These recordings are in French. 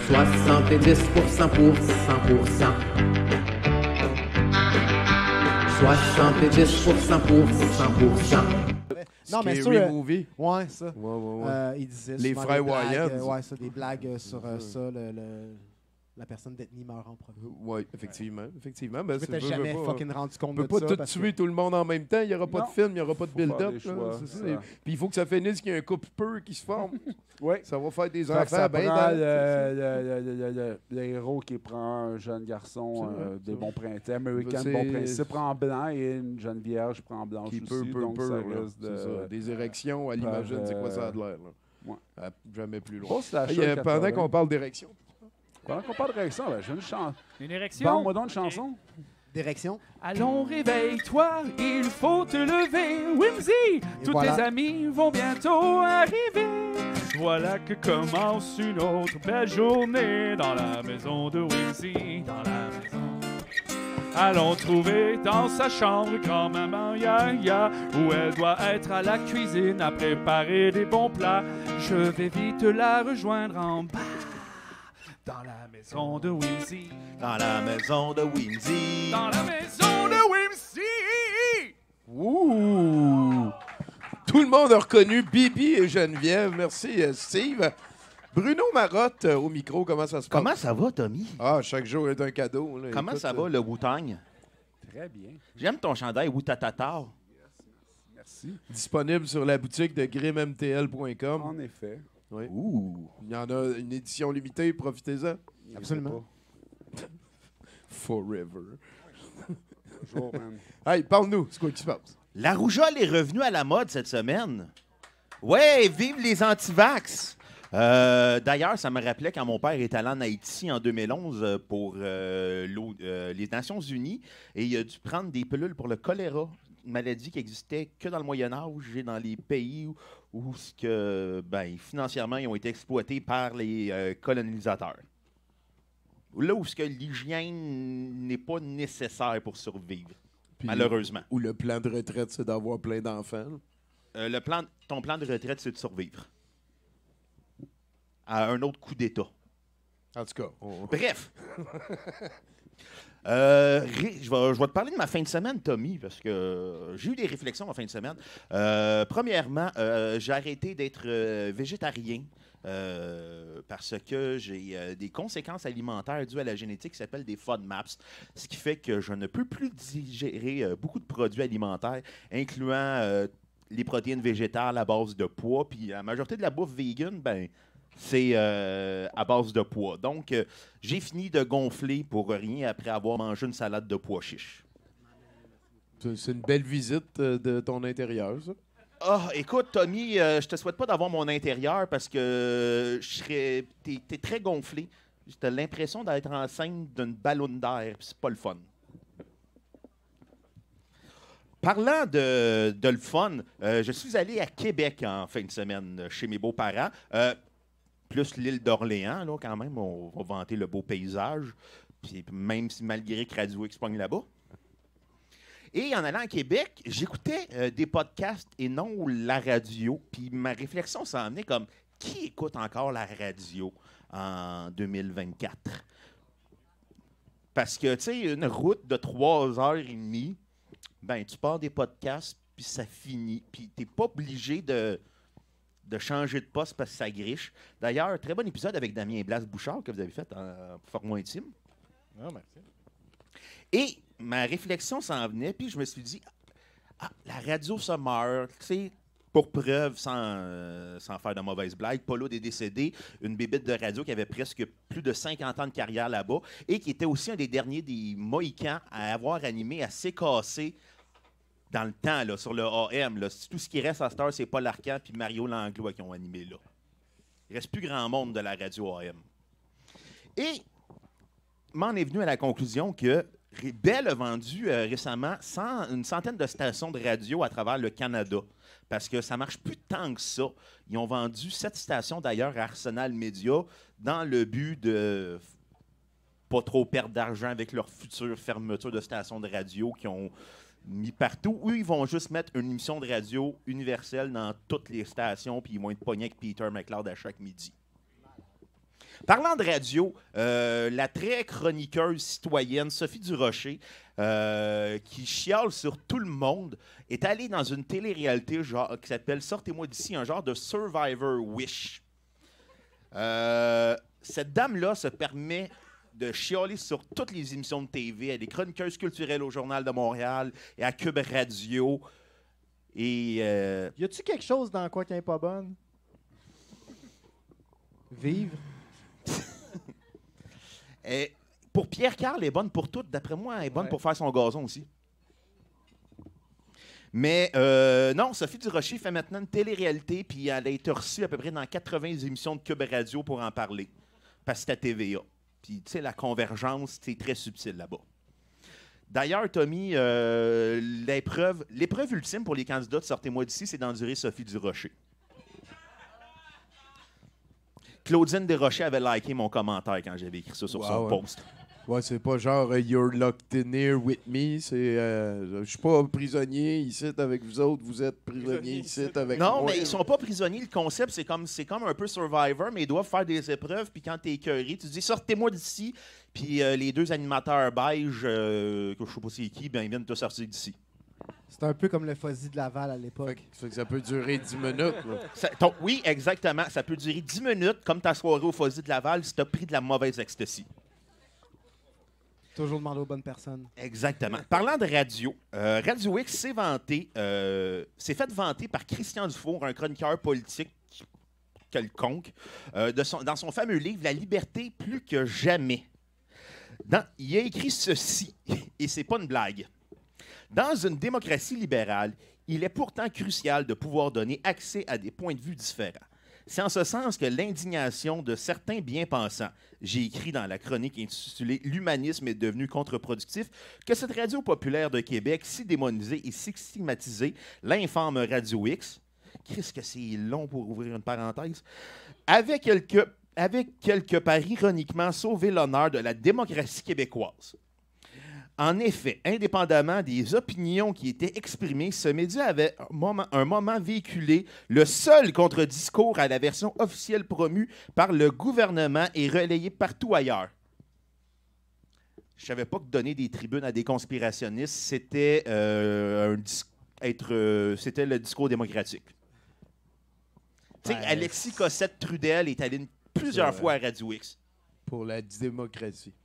70% pour 100%. 70% pour 100%. Non, mais Scary sûr, Movie. ouais, ça. Ouais. Il disait Les souvent frères des blagues, Wayans. ouais, ça, des blagues sur ça. La personne d'ethnie meurt en premier. Oui, effectivement. Ben, Je m'étais jamais fucking rendu compte on peut de pas ça. tout parce tuer que- tout le monde en même temps. Il n'y aura pas Non. de film, il n'y aura pas de Faut faire build-up. des choix, là, c'est ça. ça. Puis il faut que ça finisse qu'il y ait un couple peu qui se forme. Oui. Ça va faire des Fait que enfants ça bien prend dans- le héros qui prend un jeune garçon C'est vrai, des c'est bons principes, américain de C'est- bons principes en blanc et une jeune vierge prend blanche Qui aussi. peut, donc ça là. risque C'est ça. Des érections, elle par, imagine c'est quoi ça a de l'air. Là. ouais. Jamais plus loin. Pas slasher Hey, pendant 80. qu'on parle d'érection, Pendant qu'on parle de réaction, ben, j'ai une chanson. Une érection? Bon, moi donc une Ok. chanson. Direction. Allons, réveille-toi, il faut te lever. Whimsy, tous voilà. tes amis vont bientôt arriver. Voilà que commence une autre belle journée dans la maison de Whimsy. Dans la maison. Allons trouver dans sa chambre grand-maman Yaya, où elle doit être à la cuisine à préparer des bons plats. Je vais vite la rejoindre en bas. Dans la maison de Whimsy. Dans la maison de Whimsy. Dans la maison de Whimsy. ouh! Tout le monde a reconnu Bibi et Geneviève. Merci, Steve. Bruno Marotte, au micro, comment ça se passe? Comment ça va, Tommy? Ah, chaque jour est un cadeau. Là. Comment Écoute, ça va, le Wu-Tang? Très bien. J'aime ton chandail Wu-Tatata. Merci. Disponible sur la boutique de grimmtl.com. En effet. Oui. Ouh! Il y en a une édition limitée, profitez-en. Absolument. Forever. Bonjour, man. Hey, parle-nous, c'est quoi qui se passe? La rougeole est revenue à la mode cette semaine. Ouais, vive les antivax! D'ailleurs, ça me rappelait quand mon père est allé en Haïti en 2011 pour les Nations Unies et il a dû prendre des pilules pour le choléra, une maladie qui existait que dans le Moyen Âge et dans les pays où financièrement ils ont été exploités par les colonisateurs. Là où l'hygiène n'est pas nécessaire pour survivre, Puis, malheureusement. Ou le plan de retraite, c'est d'avoir plein d'enfants. Ton plan de retraite, c'est de survivre à un autre coup d'État. En tout cas, Bref. Je vais te parler de ma fin de semaine, Tommy, parce que j'ai eu des réflexions en fin de semaine. Premièrement, j'ai arrêté d'être végétarien parce que j'ai des conséquences alimentaires dues à la génétique qui s'appellent des FODMAPs, ce qui fait que je ne peux plus digérer beaucoup de produits alimentaires, incluant les protéines végétales à base de pois. Puis la majorité de la bouffe vegan, c'est à base de pois. Donc, j'ai fini de gonfler pour rien après avoir mangé une salade de pois chiches. c'est une belle visite de ton intérieur, ça. Ah, écoute, Tommy, je te souhaite pas d'avoir mon intérieur parce que t'es très gonflé. J'ai l'impression d'être enceinte d'une ballonne d'air, puis c'est pas le fun. Parlant de le fun, je suis allé à Québec en fin de semaine chez mes beaux-parents. Plus l'île d'Orléans, là, quand même, on va vanter le beau paysage. Puis même si malgré que Radio X pogne là-bas. Et en allant à Québec, j'écoutais des podcasts et non la radio. Puis ma réflexion s'en venait comme qui écoute encore la radio en 2024? Parce que, tu sais, une route de 3h30, tu pars des podcasts, puis ça finit. Puis t'es pas obligé de changer de poste parce que ça griche. D'ailleurs, très bon épisode avec Damien Blas-Bouchard que vous avez fait en format intime. Ah, merci. Et ma réflexion s'en venait, puis je me suis dit, la radio se meurt, tu sais, pour preuve, sans faire de mauvaises blagues, Paulo est décédé, une bébête de radio qui avait presque plus de 50 ans de carrière là-bas et qui était aussi un des derniers des Mohicans à avoir animé à CKC dans le temps, là, sur le AM. Là. Tout ce qui reste à cette heure, c'est Paul Arcand et Mario Langlois qui ont animé là. Il ne reste plus grand monde de la radio AM. Et m'en est venu à la conclusion que Bell a vendu récemment une centaine de stations de radio à travers le Canada. Parce que ça ne marche plus tant que ça. Ils ont vendu 7 stations d'ailleurs à Arsenal Media dans le but de pas trop perdre d'argent avec leur future fermeture de stations de radio qui ont mis partout. Eux, ils vont juste mettre une émission de radio universelle dans toutes les stations puis ils vont être pognés avec Peter McLeod à chaque midi. Parlant de radio, la très chroniqueuse citoyenne Sophie Durocher, qui chiale sur tout le monde, est allée dans une télé-réalité genre, qui s'appelle Sortez-moi d'ici, un genre de Survivor Wish. Cette dame-là se permet de chialer sur toutes les émissions de TV. Elle est chroniqueuse culturelle au Journal de Montréal et à Cube Radio. Et Y a-tu quelque chose dans quoi qui n'est pas bonne? Vivre. pour Pierre Carl, elle est bonne pour tout. D'après moi, elle est bonne pour faire son gazon aussi. Mais non, Sophie Durocher fait maintenant une télé-réalité, puis elle a été reçue à peu près dans 80 émissions de Cube Radio pour en parler. Parce que c'est à TVA. Puis, tu sais, la convergence, c'est très subtil là-bas. D'ailleurs, Tommy, l'épreuve ultime pour les candidats de Sortez-moi d'ici, c'est d'endurer Sophie Durocher. Claudine Desrochers avait liké mon commentaire quand j'avais écrit ça sur son post. Ouais, c'est pas genre You're locked in here with me. C'est je suis pas prisonnier ici avec vous autres, vous êtes prisonniers ici avec moi. Non, mais ils sont pas prisonniers. Le concept, c'est comme un peu Survivor, mais ils doivent faire des épreuves. Puis quand t'es écœuré, tu dis sortez-moi d'ici. Puis les deux animateurs beige, que je sais pas c'est qui, ben ils viennent te sortir d'ici. C'est un peu comme le Fuzzy de Laval à l'époque. Fait que ça peut durer 10 minutes. Oui, exactement. Ça peut durer 10 minutes, comme ta soirée au Fuzzy de Laval, si t'as pris de la mauvaise ecstasy. Toujours demander aux bonnes personnes. Exactement. Parlant de radio, Radio X s'est fait vanter par Christian Dufour, un chroniqueur politique quelconque, dans son fameux livre « La liberté plus que jamais ». Il a écrit ceci, et c'est pas une blague. Dans une démocratie libérale, il est pourtant crucial de pouvoir donner accès à des points de vue différents. C'est en ce sens que l'indignation de certains bien-pensants, j'ai écrit dans la chronique intitulée « L'humanisme est devenu contre-productif », que cette radio populaire de Québec, si démonisée et si stigmatisée, l'infâme Radio X, qu'est-ce que c'est long pour ouvrir une parenthèse, avec quelque part ironiquement sauvé l'honneur de la démocratie québécoise. En effet, indépendamment des opinions qui étaient exprimées, ce média avait un moment véhiculé le seul contre-discours à la version officielle promue par le gouvernement et relayé partout ailleurs. Je savais pas que donner des tribunes à des conspirationnistes, c'était c'était le discours démocratique. Tu sais, Alexis Cossette-Trudel est allé plusieurs fois à Radio X. Pour la démocratie.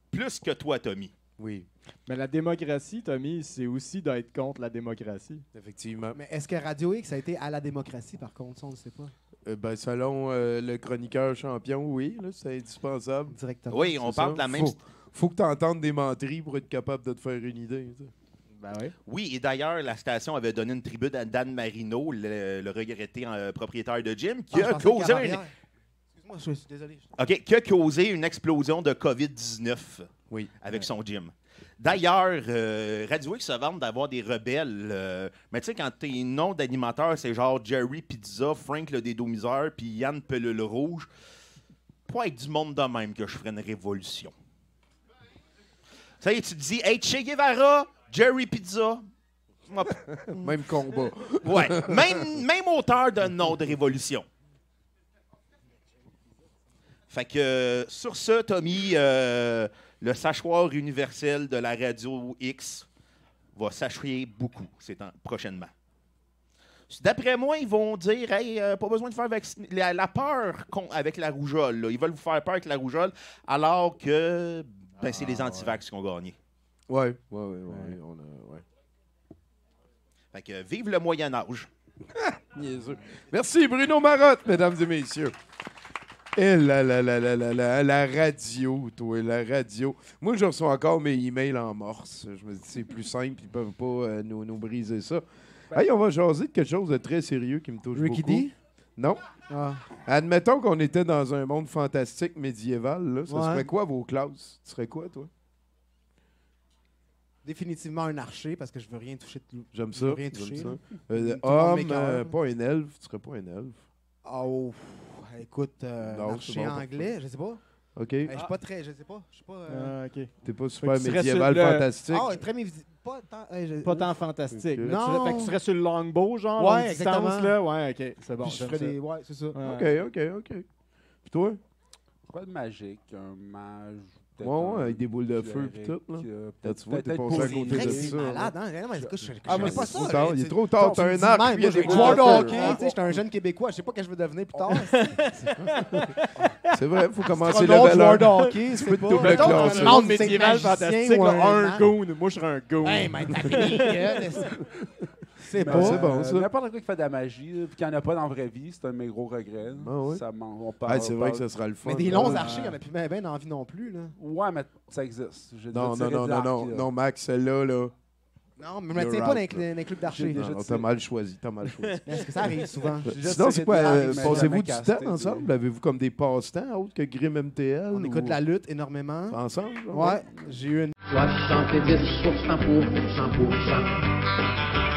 Plus que toi, Tommy. Oui, Mais la démocratie, Tommy, c'est aussi d'être contre la démocratie. effectivement. Mais est-ce que Radio X a été à la démocratie, par contre? Ça, on ne sait pas. Ben, selon le chroniqueur champion, oui, là, c'est indispensable. Directement. Oui, on C'est parle ça. de la même... Faut que tu entendes des menteries pour être capable de te faire une idée. Tu sais. Ben oui. Oui, et d'ailleurs, la station avait donné une tribune à Dan Marino, le regretté propriétaire de gym, qui a causé Excuse-moi, je suis désolé. qui a causé une explosion de COVID-19 avec son gym. D'ailleurs, Radio X se vante d'avoir des rebelles. Mais tu sais, quand tes noms d'animateurs, c'est genre Jerry Pizza, Frank le Dédomiseur, puis Yann Pelule Rouge, pas avec du monde de même que je ferais une révolution. Ça y est, tu te dis, hey, Che Guevara, Jerry Pizza. Même combat. Ouais, même auteur d'un nom de révolution. Fait que, sur ce, Tommy, le sachoir universel de la Radio X va s'achever beaucoup prochainement. D'après moi, ils vont dire, hey, pas besoin de faire vacciner. La peur avec la rougeole, là. Ils veulent vous faire peur avec la rougeole, alors que c'est les antivax qui ont gagné. Ouais. Fait que, vive le Moyen-Âge. Niaiseux. Merci, Bruno Marotte, mesdames et messieurs. Et la radio, toi, la radio. Moi, je reçois encore mes emails en morse. Je me dis, c'est plus simple, ils peuvent pas nous briser ça. Hey, on va jaser de quelque chose de très sérieux qui me touche Ricky beaucoup. D? Non. Ah. Admettons qu'on était dans un monde fantastique médiéval. Là, ça Ouais. serait quoi vos classes? Tu serais quoi, toi? Définitivement un archer, parce que je veux rien toucher de J'aime Je ça. veux rien J'aime toucher, ça. là. Tout le monde Homme, m'écoeure. pas un elfe. Tu serais pas un elfe. Oh, écoute, Non, archer c'est bon pour anglais, je sais pas. OK. Je suis pas très, je sais pas. Je suis pas. OK. T'es pas super tu serais médiéval sur le- fantastique. Ah, très pas tant. Pas tant fantastique. Ok. Là, Non. fait que tu serais sur le longbow, genre, Ouais, longue distance, exactement. là. Ouais, OK, c'est bon. Puis je j'aime ferais ça. des. Ouais, c'est ça. Ouais. OK. Puis toi? Quoi de magique? Un mage. Ouais, avec des boules de feu pis tout, là. Là, tu vois, t'es passé à C'est côté vrai de que c'est ça. malade, hein? Non, mais écoute, je Ah, moi, connais pas c'est ça. trop tard. Il est trop tard. Non, T'as tu me un dis arc, même, puis il y a moi, je des vais boules joueur de de hockey, feu. tu sais, j'étais un jeune Québécois, je sais pas ce que je veux devenir plus tard. C'est vrai, il faut commencer Astronaute, level joueur 1. de hockey, Tu c'est peux te pas. double Mettons, classer. un Monde monde médiéval magicien fantastique, ou là, un un goon. Moi, je serais un goon. Hey, man, t'as pris gueule. C'est Ben, pas. c'est bon, ça. N'importe quoi qui fait de la magie, là, puis qu'il n'y en a pas dans la vraie vie, c'est un de mes gros regrets. là. Ah ouais? Ça on Ah, parle, c'est vrai que ça sera le fun. Mais des là. longs archers, il y en a plus bien envie non plus, là. Ouais, mais ça existe. J'ai Non, déjà non, tiré non, de non, l'arc, non, là. non, Max, celle-là, là. Non, mais je me You're tiens pas right, dans les clubs d'archers. Déjà Non, tiré. t'as mal choisi, t'as mal choisi. Est-ce que ça arrive souvent? J'ai déjà Sinon, tiré c'est de quoi? l'arc, mais Passez-vous jamais du casté, temps ensemble? Avez-vous comme des passe-temps autres que Grim MTL? On écoute la lutte énormément. Ensemble? Ouais, j'ai eu une 70% pour 100%.